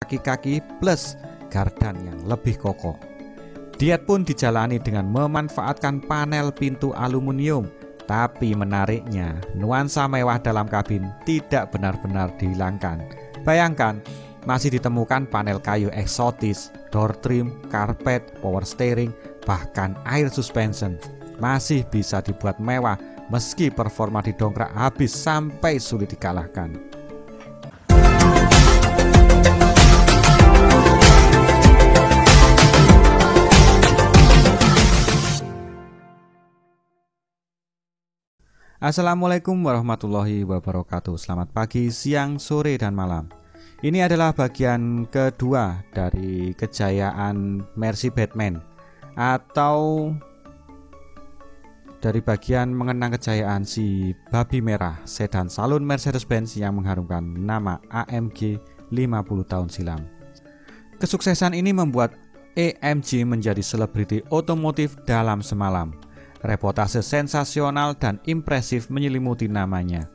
kaki-kaki plus gardan yang lebih kokoh. Diet pun dijalani dengan memanfaatkan panel pintu aluminium, tapi menariknya nuansa mewah dalam kabin tidak benar-benar dihilangkan. Bayangkan, masih ditemukan panel kayu eksotis, door trim, karpet, power steering, bahkan air suspension. Masih bisa dibuat mewah meski performa didongkrak habis sampai sulit dikalahkan. Assalamualaikum warahmatullahi wabarakatuh. Selamat pagi, siang, sore, dan malam. Ini adalah bagian kedua dari kejayaan Mercy Batman, atau dari bagian mengenang kejayaan si babi merah sedan salon Mercedes-Benz yang mengharumkan nama AMG 50 tahun silam. Kesuksesan ini membuat AMG menjadi selebriti otomotif dalam semalam. Reputasi sensasional dan impresif menyelimuti namanya.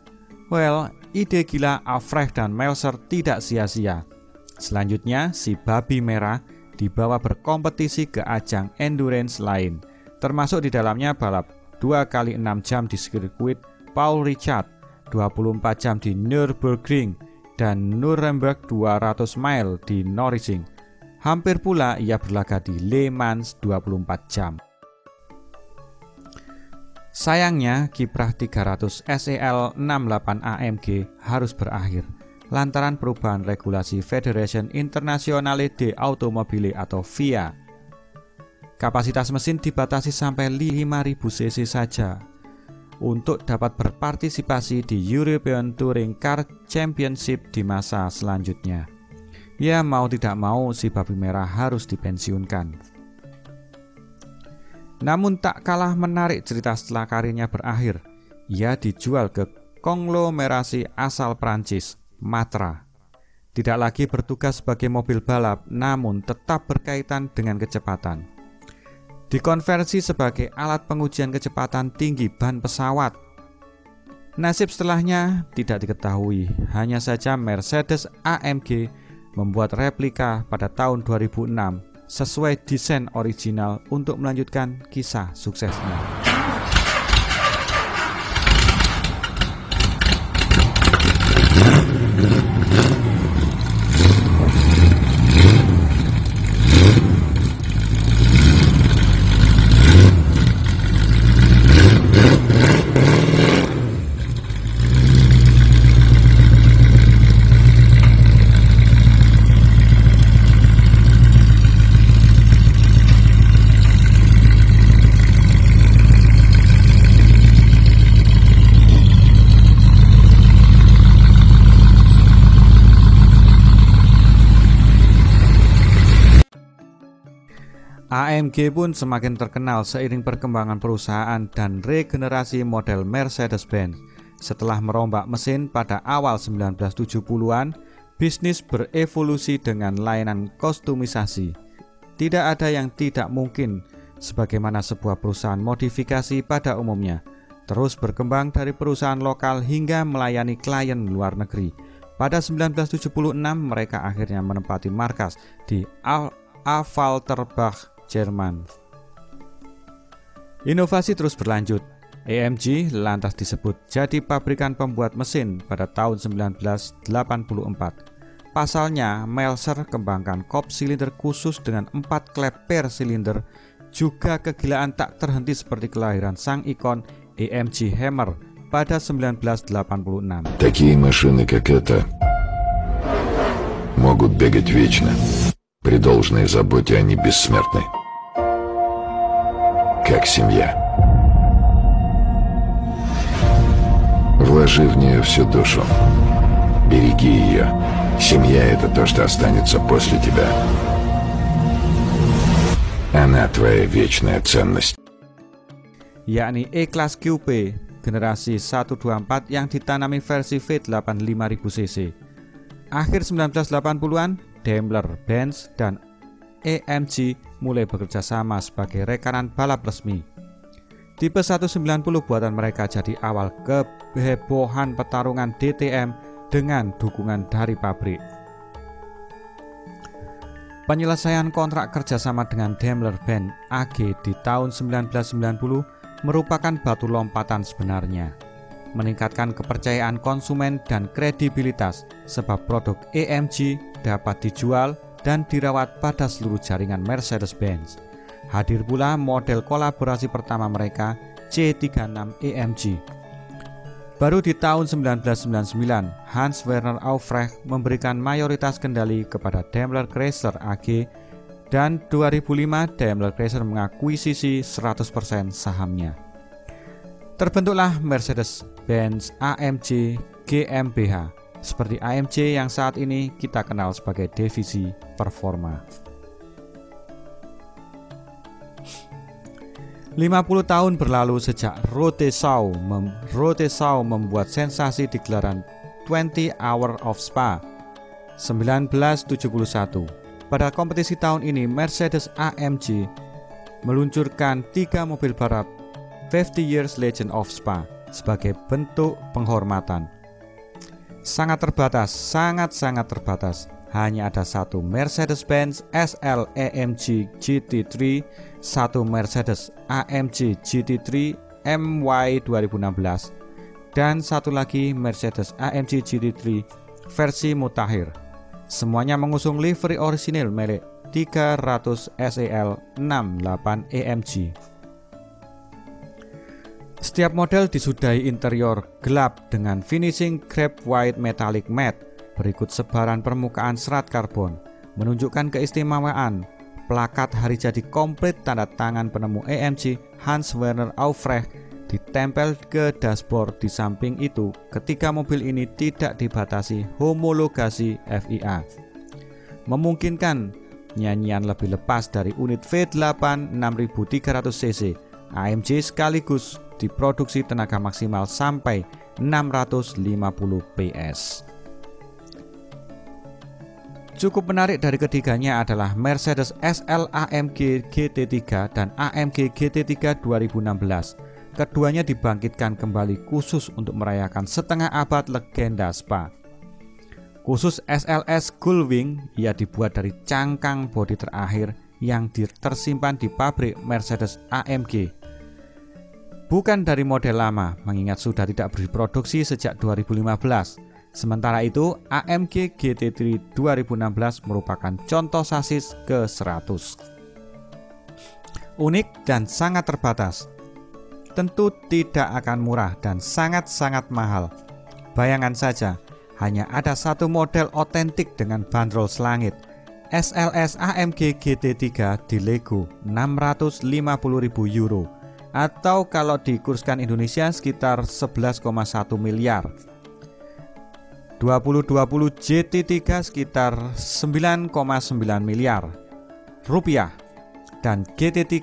Well, ide gila Alfred dan Meltzer tidak sia-sia. Selanjutnya, si babi merah dibawa berkompetisi ke ajang endurance lain, termasuk di dalamnya balap 2x6 jam di sirkuit Paul Ricard, 24 jam di Nürburgring, dan Nuremberg 200 mile di Nürburgring. Hampir pula ia berlaga di Le Mans 24 jam. Sayangnya, kiprah 300 SEL 68 AMG harus berakhir lantaran perubahan regulasi Federation Internationale de Automobile atau FIA. Kapasitas mesin dibatasi sampai 5.000 cc saja untuk dapat berpartisipasi di European Touring Car Championship di masa selanjutnya. Ya, mau tidak mau si babi merah harus dipensiunkan. Namun tak kalah menarik cerita setelah karirnya berakhir. Ia dijual ke konglomerasi asal Prancis, Matra. Tidak lagi bertugas sebagai mobil balap, namun tetap berkaitan dengan kecepatan. Dikonversi sebagai alat pengujian kecepatan tinggi ban pesawat. Nasib setelahnya tidak diketahui, hanya saja Mercedes AMG membuat replika pada tahun 2006 sesuai desain original untuk melanjutkan kisah suksesnya. AMG pun semakin terkenal seiring perkembangan perusahaan dan regenerasi model Mercedes-Benz. Setelah merombak mesin pada awal 1970-an, bisnis berevolusi dengan layanan kostumisasi. Tidak ada yang tidak mungkin, sebagaimana sebuah perusahaan modifikasi pada umumnya. Terus berkembang dari perusahaan lokal hingga melayani klien luar negeri. Pada 1976 mereka akhirnya menempati markas di Walterbach, Jerman. Inovasi terus berlanjut. AMG lantas disebut jadi pabrikan pembuat mesin pada tahun 1984. Pasalnya, Meltzer kembangkan kop silinder khusus dengan 4 klep per silinder. Juga kegilaan tak terhenti seperti kelahiran sang ikon AMG Hammer pada 1986. Такие машины, как эта, могут бегать вечно. При должной заботе они бессмертны. Как семья. Вложи в нее всю душу. Береги ее. Семья — это то, что останется после тебя. Она твоя вечная ценность. Yakni E-Class Coupe generasi 124 yang ditanami versi V8 5000 cc. Akhir 1980-an, Daimler, Benz, dan AMG mulai bekerja sama sebagai rekanan balap resmi. Tipe 190 buatan mereka jadi awal kehebohan pertarungan DTM dengan dukungan dari pabrik. Penyelesaian kontrak kerjasama dengan Daimler-Benz AG di tahun 1990 merupakan batu lompatan sebenarnya, meningkatkan kepercayaan konsumen dan kredibilitas sebab produk AMG dapat dijual dan dirawat pada seluruh jaringan Mercedes-Benz. Hadir pula model kolaborasi pertama mereka, C36 AMG. Baru di tahun 1999, Hans Werner Aufrecht memberikan mayoritas kendali kepada Daimler Chrysler AG dan 2005 Daimler Chrysler mengakuisisi 100% sahamnya. Terbentuklah Mercedes-Benz AMG GmbH, seperti AMG yang saat ini kita kenal sebagai divisi Performa. 50 tahun berlalu sejak Rodesau membuat sensasi di gelaran 20 Hour of Spa 1971. Pada kompetisi tahun ini, Mercedes AMG meluncurkan 3 mobil balap 50 Years Legend of Spa sebagai bentuk penghormatan. Sangat terbatas. Hanya ada satu Mercedes-Benz SL AMG GT3, satu Mercedes AMG GT3 MY 2016, dan satu lagi Mercedes AMG GT3 versi mutakhir. Semuanya mengusung livery orisinil merek 300 SEL 68 AMG. Setiap model disudahi interior gelap dengan finishing crepe white metallic matte. Berikut sebaran permukaan serat karbon menunjukkan keistimewaan plakat hari jadi komplit tanda tangan penemu AMG Hans Werner Aufrecht ditempel ke dashboard. Di samping itu, ketiga mobil ini tidak dibatasi homologasi FIA, memungkinkan nyanyian lebih lepas dari unit V8 6300cc AMG sekaligus diproduksi tenaga maksimal sampai 650 PS. Cukup menarik dari ketiganya adalah Mercedes SL AMG GT3 dan AMG GT3 2016. Keduanya dibangkitkan kembali khusus untuk merayakan setengah abad legenda Spa. Khusus SLS Gullwing, ia dibuat dari cangkang bodi terakhir yang tersimpan di pabrik Mercedes AMG. Bukan dari model lama, mengingat sudah tidak diproduksi sejak 2015. Sementara itu, AMG GT3 2016 merupakan contoh sasis ke-100. Unik dan sangat terbatas. Tentu tidak akan murah dan sangat-sangat mahal. Bayangkan saja, hanya ada satu model otentik dengan bandrol selangit. SLS AMG GT3 di Lego 650.000 euro, atau kalau dikurskan Indonesia sekitar 11,1 miliar. 2020 GT3 sekitar 9,9 miliar rupiah, dan GT3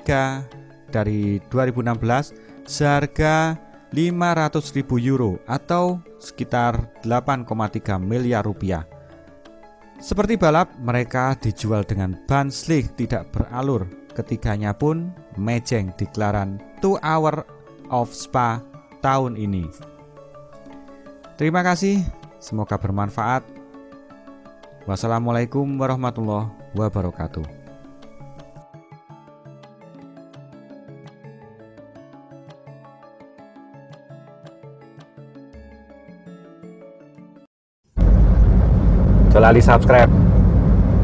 dari 2016 seharga 500.000 euro atau sekitar 8,3 miliar rupiah. Seperti balap, mereka dijual dengan ban slick tidak beralur. Ketiganya pun mejeng di gelaran 2 Hour of Spa tahun ini. Terima kasih. Semoga bermanfaat. Wassalamualaikum warahmatullahi wabarakatuh. Jangan lupa subscribe.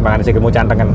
Mangan sing kemucan tengen.